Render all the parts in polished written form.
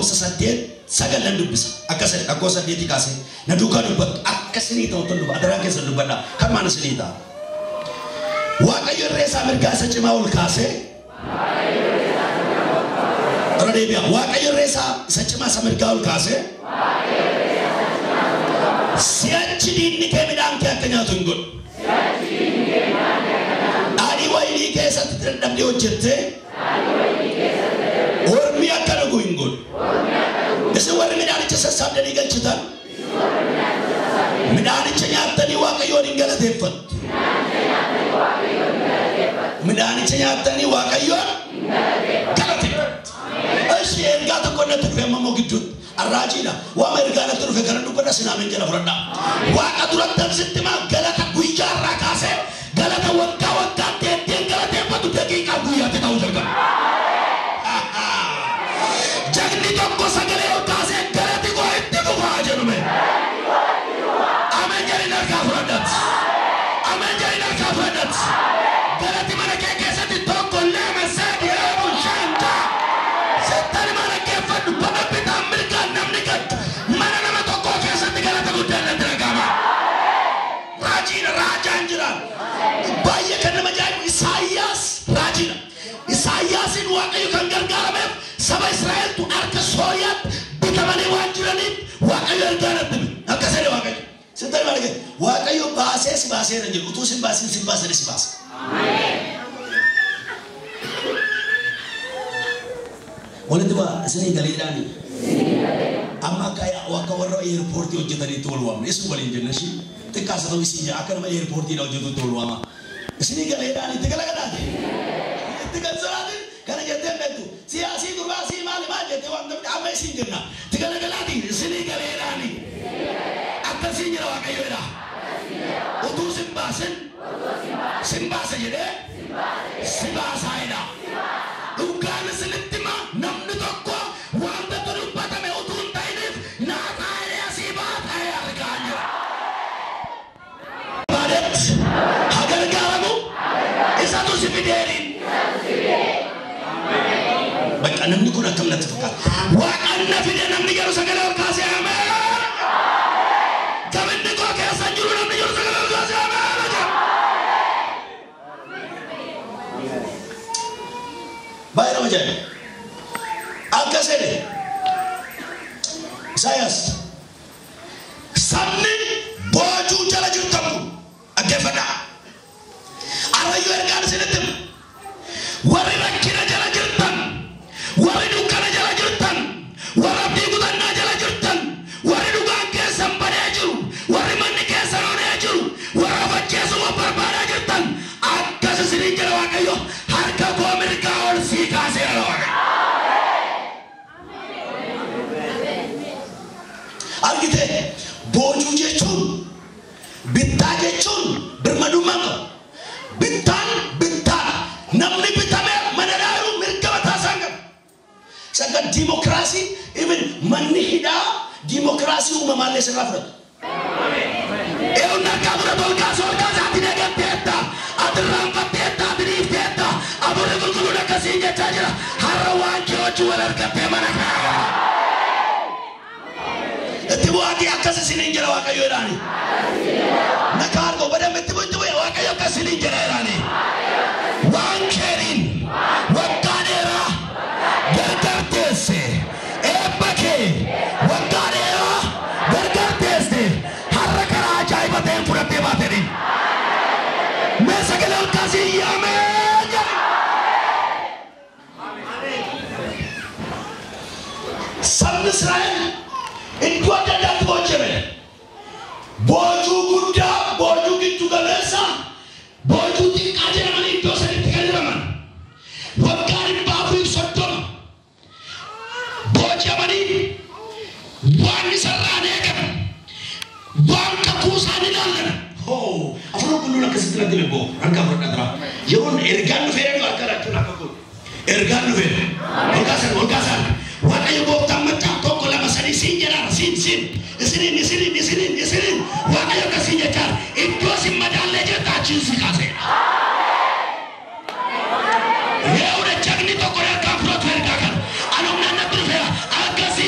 lakkoofsa 8 9 dubbisa akkasii lakkoofsa 8 kaasee na duukaa dubbatu akkasii ta'utu dubba adaraa keessa dubbadha kan maana sinii ta'a waaqayyo irree isaa mirgaa isa cimaa ol kaasee Radeebia waaqayyo irree isaa isa cimaa isa mirgaa ol kaasee si'achi diinni kee midhaan kee akka nyaatu hin godhu dhaadhii waynii keessatti dadhabdee hojjettee ormi akka dhuguu hin godhu isin warri midhaanicha sassaabdanii galchitan midhaanicha nyaattanii waaqayyoon hin galateeffattu midhaanicha nyaattanii waaqayyoon galateeffattu እሺ ergaa tokko natti dhufe ammoo gidduutti arraajiidha waama ergaa natti dhufe kana dubbadha sinaamen jala fudhadha waaqa duratti sittima galata guyyaa irraa kaasee galata waggaa waggaatti ittiin galateeffatu daqiiqaa guyyaatti ta'uu jalqaba jagni tokko sagalee ol kaasee galati koo itti fufaa jedhume amen jedhin harkaa fudhadhatti amen jedhin harkaa fudhadhatti galati mana kee keessatti tokko lama sadi eebu shanta settani mana keeffadhu bama bitaan mirgaan namni gaddu mana nama tokko keessatti galata guddaan natti dhagahama raajaan jiraan baay'ee kan nama ajaa'ibu Isaayyaas raajiidha Isaayyaasin waaqayyo kan gargaarameef saba Israa'eltu harka Sooriyaatti bitamanii waan jiraniif waaqayyo ergaanatti akkasii waaqayyo sittani malee waaqayyo baasee si baasee na jedhu utuu si baasin si baasee si baasa amen walitti ba sini galiidhaani amma kaya wakka warra airporti hojjetanii tolu waamne isu waliin jennashi xiqqaasa ta'uu isii akka nama airportii dha hojjetu tolu waama sini galiidhaani itti galagalaati itti galsalaati kana jettee beektu siyaasii durbaa sii maali maal jettee waan namni amma isiin jenna itti galagalaati sini galiidhaani akkasii jira waaqayyoodha utuu simbaasa jedhee sibaasaayidha dhugaan isinittima namni tokko wanta dubbatame utuu hin ta'iniif naataa'ee asii baataa'ee argaa jira baadet hagargaaramu isatu si fideeriin bakka namni kun akkam natti fakkaata waaqaan na fide namni garuu sagalee ol kaasee ameen kabinni koo keessa jiru namni jiru sagalee ol kaasee ameen baay'ee nama jaa'iba akkasii Isaayyaas sabni boojuu jala jirtamu dhaggeeffadhaa arrayyuu ergaan isinitti warri rakkina jala jirtan warri dukkana jala jirtan warri abdii kutannaa jala jirtan warri dhugaan keessan badee jiru warri manni keessan onee jiru warri afajjeesuma barbaadaa jirtan akkas isinii jala waaqayyo harka koo mirgaa ol sii kaasee jala waaqayyo argite boojuu jechuun bittaa jechuun birmadummaa qabu bittaan namni bitame mana daaru mirga mataa isaan qabu saka dimokiraasii even manni hidhaa dimokiraasii uumamaallee sirraa fudhatu eewna kaabura tolkaas ati deeggarteetta ati raanfatteetta ati dhiifteetta aburri qulqulluun akkasii jechaa jira har'a waan kee wajjin wal argattee mana kaa itti bu'aatii akkas isiniin jira waaqayyo jedhaani nakaa argoo badame itti bu'e waaqayyo akkas isiniin jira jedhaani waan keeriin waggaa dheeraa gargar teesse eebba kee waggaa dheeraa gargar teesse har'a karaa ajaa'iba ta'een fudhattee baatedhin mee sagalee ol kaasii yaamee jedhe sabni Israa'el iddoo adda addaatti boojjame boojuu guddaa boojuu giddu galeessa boojuu xiqqaa jedhamanii iddoo sadiitti kan jedhaman waggaa 430 boojamanii waan isarraan eegaman waan kakuu isaan ilaallan afur qulqulluun akkasitti natti beekoo harkaa fudhadhaa yeroon ergaan dhufee harka rakkin akka kun ergaan dhufee olkaasan waaqayyo gooftaan machaa tokko lama sadii siin jedhaan siin isiniin waaqayyo akkasiin jechaan iddoo sin madaallee jirta achiin si kaaseedha yeroon jagni tokko harkaan fudhatu ergaa kana anumnaan natti dhufeera akkasii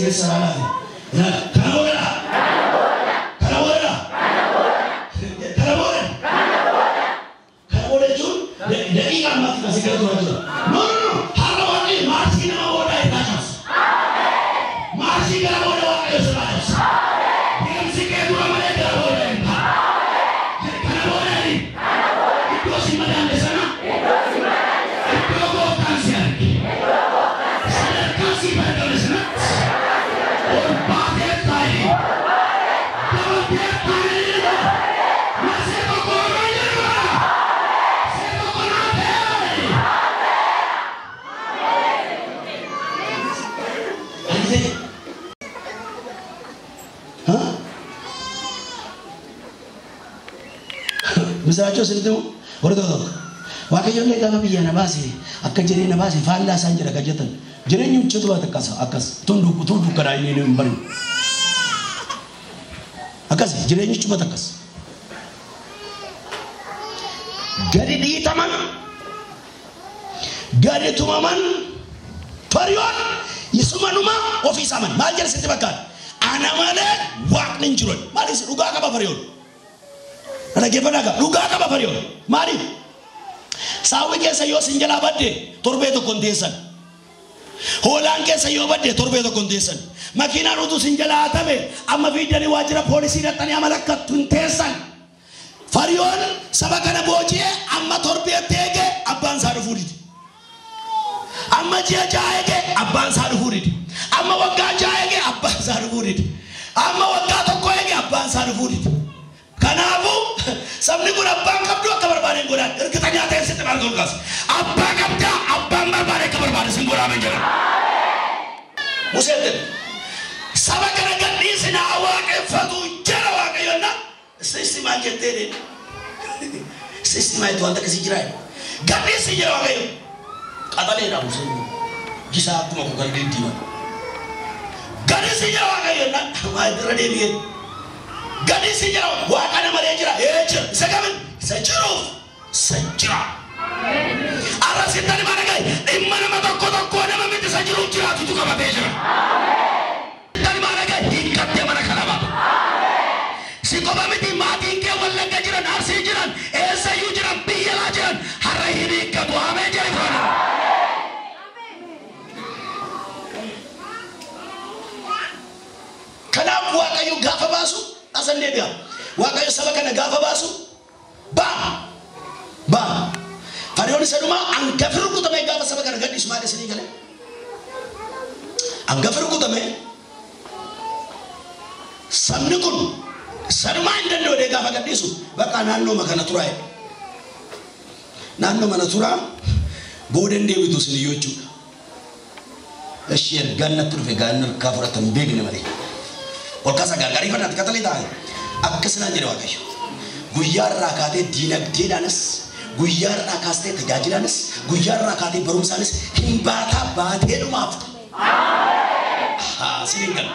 sini salah nah karena boleh cun jadi kan mati kasih kerja no halo lagi masih nama bodoh itu atas masih kalau bodoh waktu seratus dia mesti kayak dua malam kalau bodoh itu karena bodoh ini itu si madam di sana itu kau kasih saya kasih pada di sana pakai tadi pakai tadi masih kau bisa aja sini orang tu wakil yang lega biya na basi akan jadi na basi falla sanjir kajatan jadi nyuci tu akas tunduk kada ini baru akas jadi nyuci tu akas gadi di taman gadi tu maman parion yisumanuma office aman majar setibakan anak mana wak ninjurun mari seruga apa parion ada gimana kah? Luga apa parion? Mari. Sawi ke sayo sinjala badde torbe to kontesan. Holan ke sayo badde torbe to kontesan. Makina rutu sinjala atabe amma vidani wajira polisi datani amalakat tuntesan. Parion sabakana boje amma torbe tege abban saru furidi. Amma jia jaege abban saru furidi. Amma wagga jaege abban saru furidi. Amma wagga tokkoege abban saru furidi. Kanabu sabni guna abang kabdu kabar bane guna erketanya aten setebar golkas abang kabda abang barbare kabar bane singgura menjara musetin sabakana gadi sina awake fatu jara wake yonna sistema jetere sistema itu anta kesijirai gadi sijara wake yo katale na musen gisa kuma ko gardi diwa gadi sijara wake yonna ma rade biye gadi sijara wakana marejira ejira sagamen sajira ara sitani managai imana matokko na mamiti sajiru jira tutu kama bejira tani managai hikatte mana kanaba siko mamiti mati ke walla gajiran arsi jiran esa yujiran biyala jiran harahiri kadu ame jari fana kana wakayu gafa basu asan dia wakayu sabakana gafa basu ba parion saduma anggafiru kutame gafa sabakana gadi sumade sini kale anggafiru kutame samnikun saduma indando de gafa gadi su baka nanno makana turai nanno mana tura boden de widu sini yochu ashir ganna turfe ganna kafara tambegni mari Olkasa gargari fana katali taai akkasna jere wakayo guyyar rakate dinagde danas guyyar rakaste tajajilanas guyyar rakate barumsanis himbata baate dumaf siningal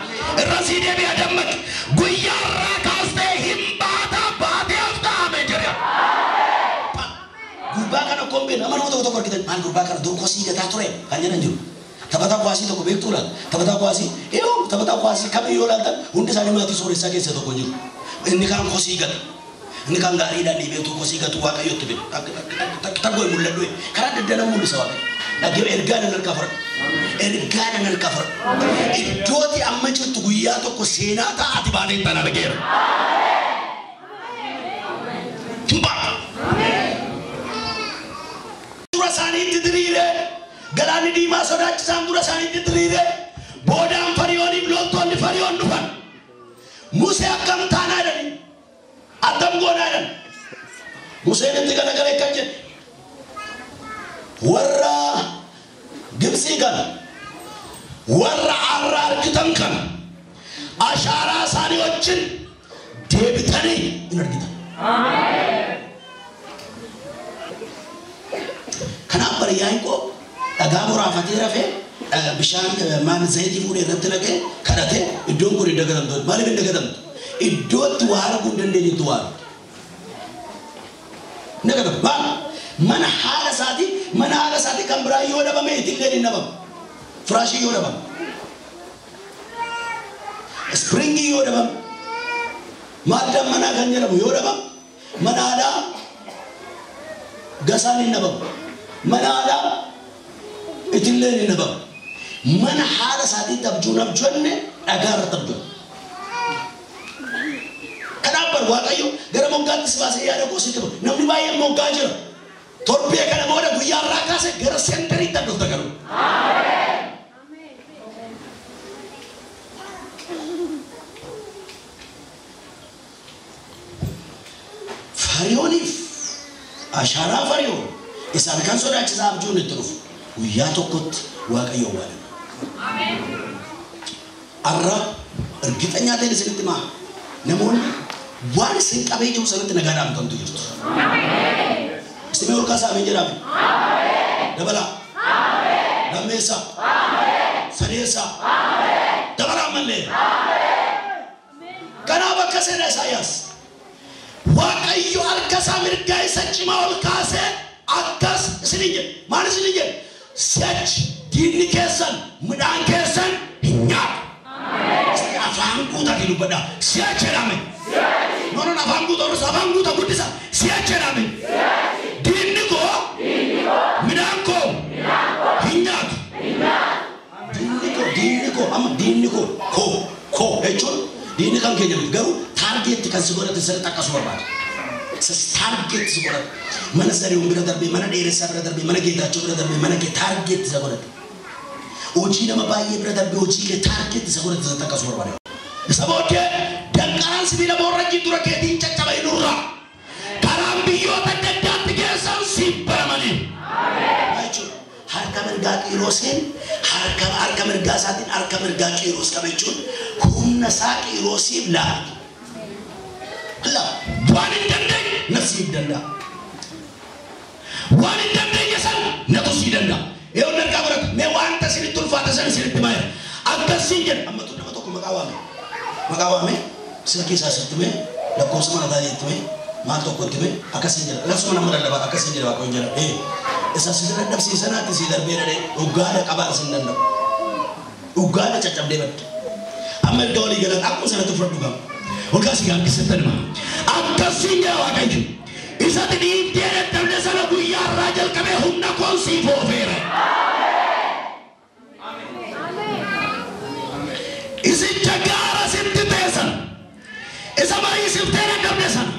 raside bi adamak guyyar rakaste himbata baate afta mejere gurbakana kombe namano to korkitan man gurbakana dur kosi gata tore kanjana njur tabata kuasi to betul tabata kuasi tabata kuasi kami yolanta unde sare mati sore sake se to konjur ini kan kosi gat ini kan gari dan di betu kosi gat wa kayo tebe kita goy mulla doy kala de dana mulla sawabe lagi ergana nal kafar idoti amma citu guya to ko sena ta atibane tanal ger tumba turasani tidrire galani di masoda sambura sani tidrire bodam farioni blonton di farion dufan musa akam tanadani adam gonadan musa ne tiga nagare kanje warra gibsi kan warra arrar kitankan ashara sani wacin debitani inargita amen kenapa riyan ko agamura fatira fe bishan man zaidi fune rabtnake kadate idon guri dagaram do mali ben dagaram iddo tuwar gundande ni tuwar naga ba man hala sati kambra yoda ba me tingani nabam frashi yoda ba springi yodabam madam mana kan jedhamu yodabam manada gasani nabam manada itilleni nabam mana hala saati tabjunam jonne agar tabjun kenapa waaqayyo gara moggaatti baase yaada kositu namni baay'ee moggaa jira torbe kana mooda guyyaa raakaase gara senteri tadufta garu amen farionif ashara fario isan kan sodaachisa abjuun itti dhufu guyyaa tokkotti waaqayyo wala amen arra ergitanya ta'e isinitti maa namoonni waan isin qabee jiru sanatti nagaadhaan tantu jirtu amen istimee ol kaasaa amen jedhame amen dabala amen lammeessa amen sadeessa amen dabala malee amen kanaaf akka seera Isaayyaas waaqayyo harkasaa mirgaa isa cimaa ol kaasee akkas isinii jedhe maal isinii jedhe si'achi diinni keessan midhaan keessan hin nyaatu amen afaan guutaa dubbadhaa si'achi jedhame non afaan guutaa guddisa si'achi jedhame diinni koo midhaan koo hin nyaatu diinni koo amma diinni koo jechuun diinni kan keenya garuu target kan sigurate sir takkasu barbaada target sigurate mana sari umbira darbe mana dheeressa bira darbe mana geetaachuu bira darbe mana ke target sigurate hojii nama baay'ee bira darbe hojii ke target sigurate sir takkasu barbaada sabootee danqaraan sibiila boorrajii dura keetiin caccabai nurra karaan biyyoota daddaatti geessan si baramanii harka mirgaa qirooseen harka mirgaa isaatiin harka mirgaa qiroos qabachuun humna isaa qiroosiif laata waan hin dandeenye nafsi hin danda'a waan hin dandeenye san nafsi hin danda'a yoo nargaa baratu mee wanta isinitti ulfaata san isinitti maayira akkasiin jedha ammatu nama tokko maqaa waame sila keessaa sitti mee lakkoofsa mana taa'ee itti mee maal tokko itti mee akkasiin jedha laksuma nama dallabaa akkasiin jedha waaqayyoon jedha isa sisira dabsiisanaatti si darbee dhadhee dhugaadha qabaa isin danda'u dhugaadha caccabdee badde amma iddoo walii galan akkuma sanatti fudhadhu gama olkaasi gaabbisattan ma akkasiin jedha waaqayyo isatti dhiibbee dadhabde sana guyyaa irraa jalqabee humna koon siif oofeera isicha gaara sitti teessan isa mariisiftee dadhabde sana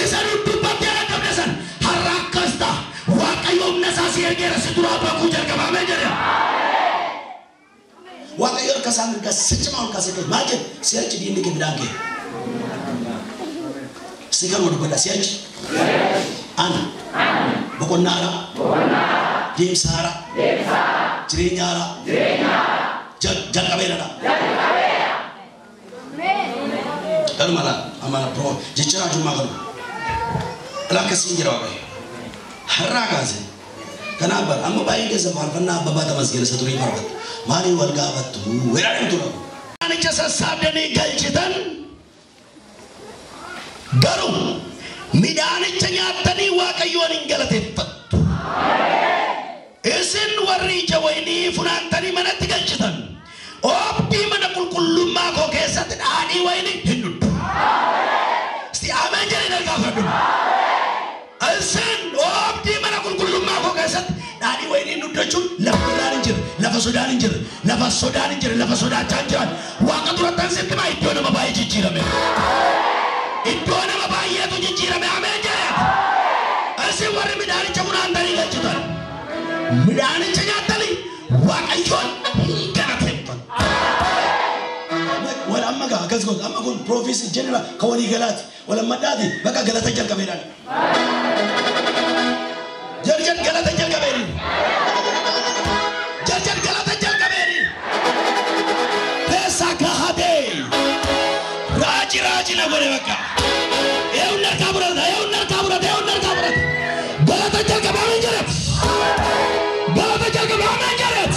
isa dudubbattee dadhabde sana har'a akkas ta'a waaqayyo humna isaa si ergeera si duraa bakkuu jalqabamee jedhe waaqayyo harkasaa mirgaa sichimaa ol kaasee maal jedhe si'achi diinni kee midhaan kee sikan wal goda si'achi ana boqonnaara deemsaara jireenyaara jalqabeera dan malah amana pro jecha juma kan lakasiin jira waaqayyo har'a kaase kanaaf amma baay'ee keessa faarfannaa abbaa tamasgeen saturii faarfatu maali wal gaafattu weeraan tura anicha sassaabdanii galchitan garuu midhaanicha nyaattanii waaqayyoon hin galateeffattu isin warri ija waynii funaantanii manatti galchitan oobdii mana qulqullummaa koo keessatti dhaadhii waynii hin dhudhu si ameen jedhee dargaafadhu isin oobdii mana qulqullummaa koo keessatti dhaadhii waynii hin dhudhachuun lafa sodaan hin jirre lafa sodaan hin jirre lafa sodaan hin jirre lafa sodaachaa hin jiran waaqa durattan sitti maa iddoo nama baay'ee jijjiirame iddoo nama baay'eetu jijjiirame ameen jedhee isin warri midhaanicha funaantanii galchitan midhaanicha nyaattanii waaqayyoon hin galateeffatu wal amma gaa akkas goota amma kun proofeesi jenera ka walii galaati wal ammaddaati bakka galata jalqabeedhaan jarjar galata jalqabeedhi jarjar galata jalqabeedhi peesa gahatee raaji na godhe bakka eewun narkaa burata galata jalqabamee jirat galata jalqabamee jirat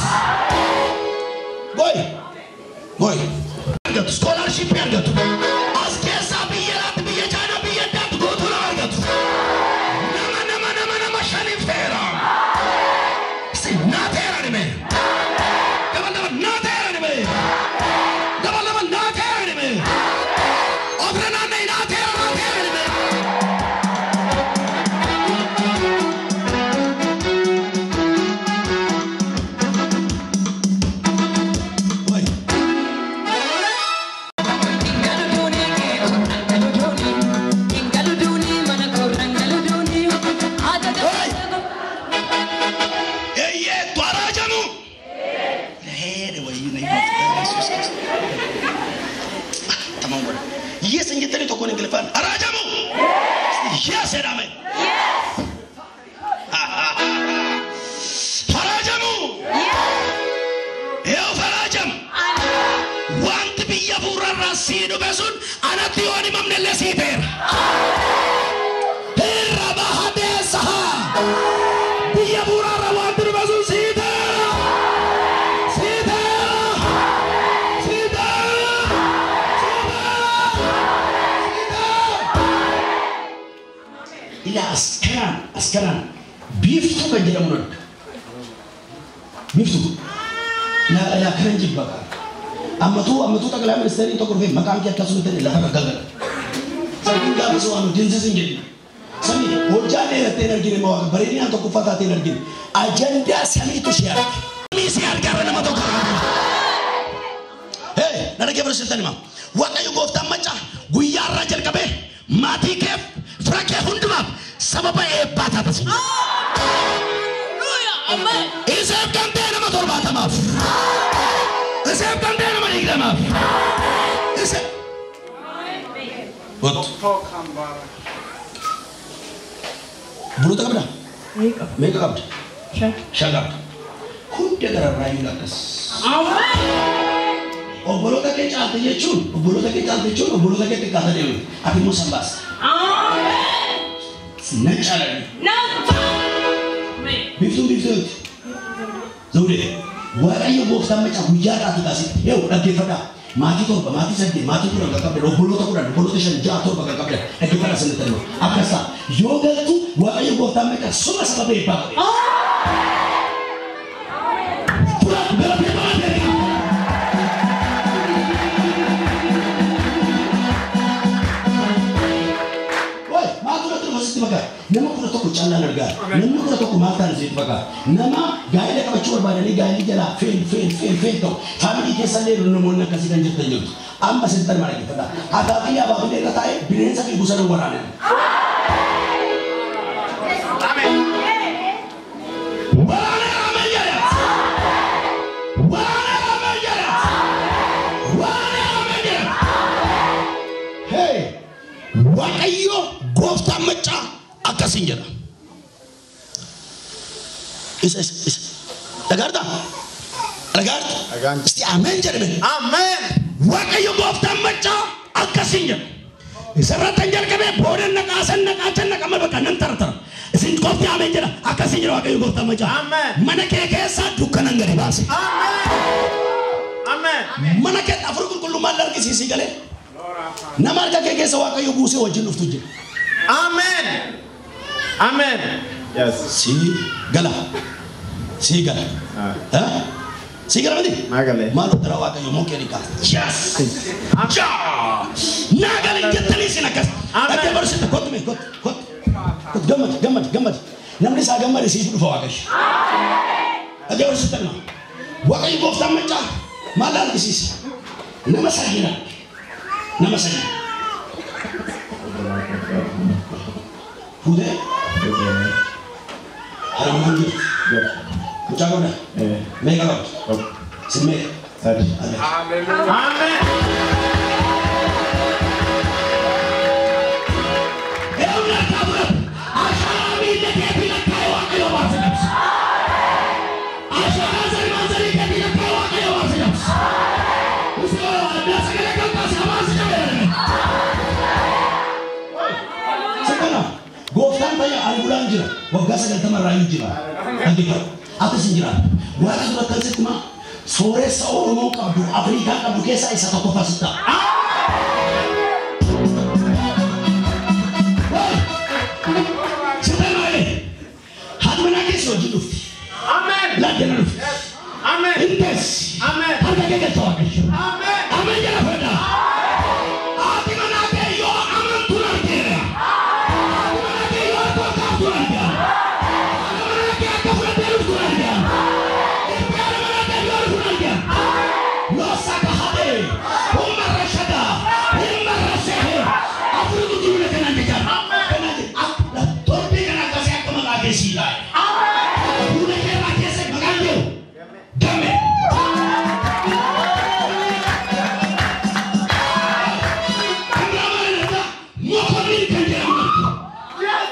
boy argatu scholarship argatu as keessaa biyya laatti biyya chaayinaa biyya addaatti gootuu nama argatu nama shaniif ta'eera said amen. Farajamu. Eo farajam. Wanti biyya furarra siidu besun anatti yoo himamne illee siiteera. Irra bahadee saha. Biyya furarra wanti besun siiteera. Ila askaran biftu kan jedhamu nanti biftu la keren jibba amatu takala ministeri to kurve makam ki atta sunte la gagal sakin ga so anu dinse singeli sami hojjane rate energi ma bare ni anto kufata te energi agenda sami to share mi siar garana ma to hey nana ke president ma waqayu gofta macha guyya rajal kabe mati ke frake hundumaf sababa ebbata tasi hallelujah amen isab kantena ma torbata maf isab kantena ma digdama isab what bulu ta kabda mega kabda shagab hunde gara rayu lakas amen obolo ta ke chante yechun obolo ta ke kata dewi ati musambas amen Natural. Biftu. Zaude. Warayo bofta mecha hujara tukasi. Yo lagi fada. Mati torba, mati sende, mati kurang kakak. Bolo te shan jatuh bakal kakak. Lagi fada sende terima. Akasa. Yoga tu warayo bofta mecha semua sebab apa? Pura bela bela. Nama kuna toko challa narga, nama kuna toko matan zit baka, nama gaya le kaba chor badani gaya jala fail to, family ke sale runo mona kasi ganjut tanjut, amba sentar mara kita dah, ada dia bawa dia kata bilen sakit busana warane. Amen. Warane amen jaya. Hey, wakayo gofta mecha. Akasin jara. Is. Lagarda. Isti amen jara ben. Amen. Wakayo gofta macha akasin jara. Isaratan jara kabe boden nakasan nakachan nakamal baka nantar. Isin gofta amen jara akasin jara wakayo gofta macha. Amen. Mana keke sa dukanan gari basi. Amen. Mana keke afurkul kullu malar ki sisi gale. Namar keke sa wakayo buse wajin uftu jara. Amen. Amen. Yes. Si gala. Hah? Si gala mati? Nagale. Malu terawa kayo mo kiri ka. Yes. Acha. Nagale jetali sinakas. Ate baru sita kot. Gamat. Namni sa gamat si sudu fawakas. Ate baru sita na. Wakai bofta mecha. Malal kisisi. Nama sagina. Udah. Hari minggu. Ucap apa? Mega lot. Semek. Amen. Amen. Eulah kabur. Asal ini dia bilang kau akan wasit. Asal mazari dia bilang kau akan wasit. Usul ada segala kau kasih wasit. Sekarang. Goftan tanya al-bulan jira, wagasa dan tamar rayu jira. Nanti kau, atas jira. Buat surat kalset cuma sore seorang mau kabur Afrika kabur kesa isa toko fasita. Setelah ini, hati menangis wajib lufi. Amen. Lagi lufi. Amen. Intes. Amen. Harga keket tawa kesho. Amen. Amen jala pada. Hati menangis yo aman tular kira. Yes.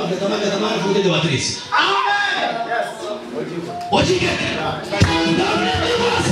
gatama fuudhee dabaatireessi. Hojii kee namni dhibaas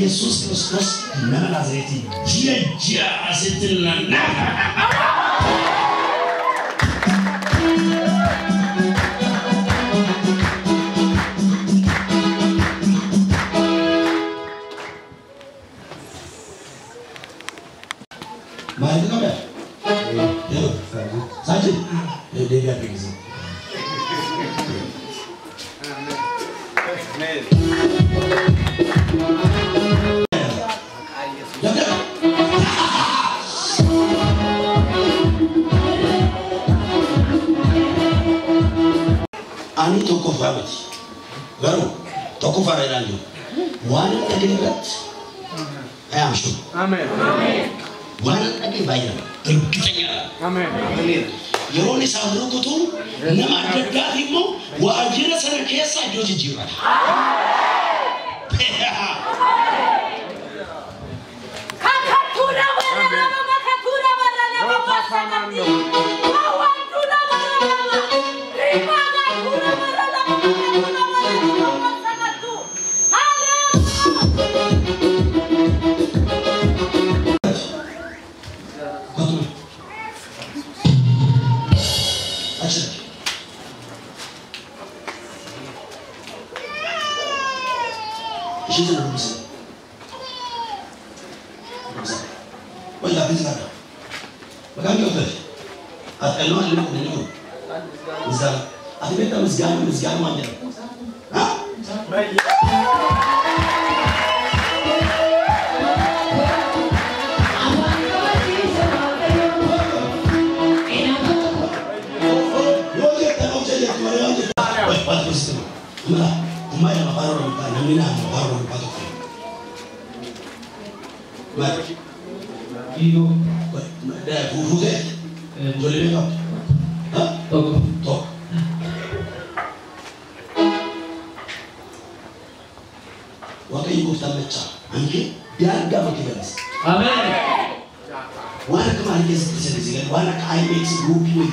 Yesus Kristus nama Nazareti jia setelana mari kita ya saja dia lihat begini ani toko fabati garu toko farailanjo wana tagirat ayam shu amen wana tagi bayar terkitanya amen yeroni sabru kutu nama dadimo wajira sana kesa joji jiwa kakatuna wala makatura wala mapasakati wawantuna wala riba. شيء أنا بمسك ولا بيزعل بكم يوتر أتكلم عن اللي منهم مزال أتبيت مزال ما جرى ها ما يا مقارنة بقى نمينا مقارنة بقى ما Ido. ده فوزة جولي بقى ها توك وكي يقول تمتشا أنك دار جاب كده بس Amen. وانا كمان كيس وانا كاي ميكس جروبي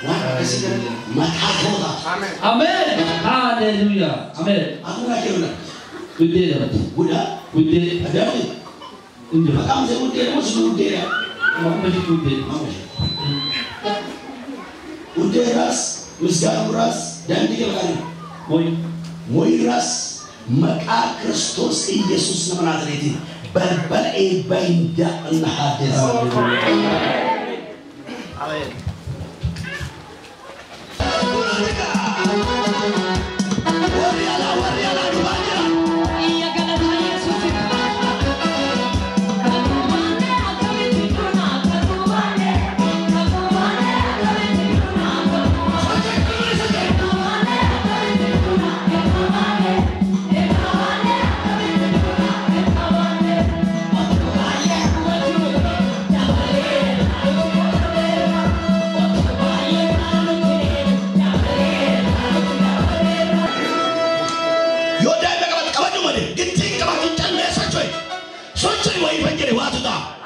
وانا كيس ما تحضر Amen. Hallelujah. Amen. aku nak kira Udah dapat. Udah. ada apa Udah. kamu saya udah masuk udah ya Mau masih udah. udah ras musgar ras dan tiga kali moi ras maka Kristus Yesus nama Nazaret berbal bainda al-hadis amin Sochoi wa evangeli watu da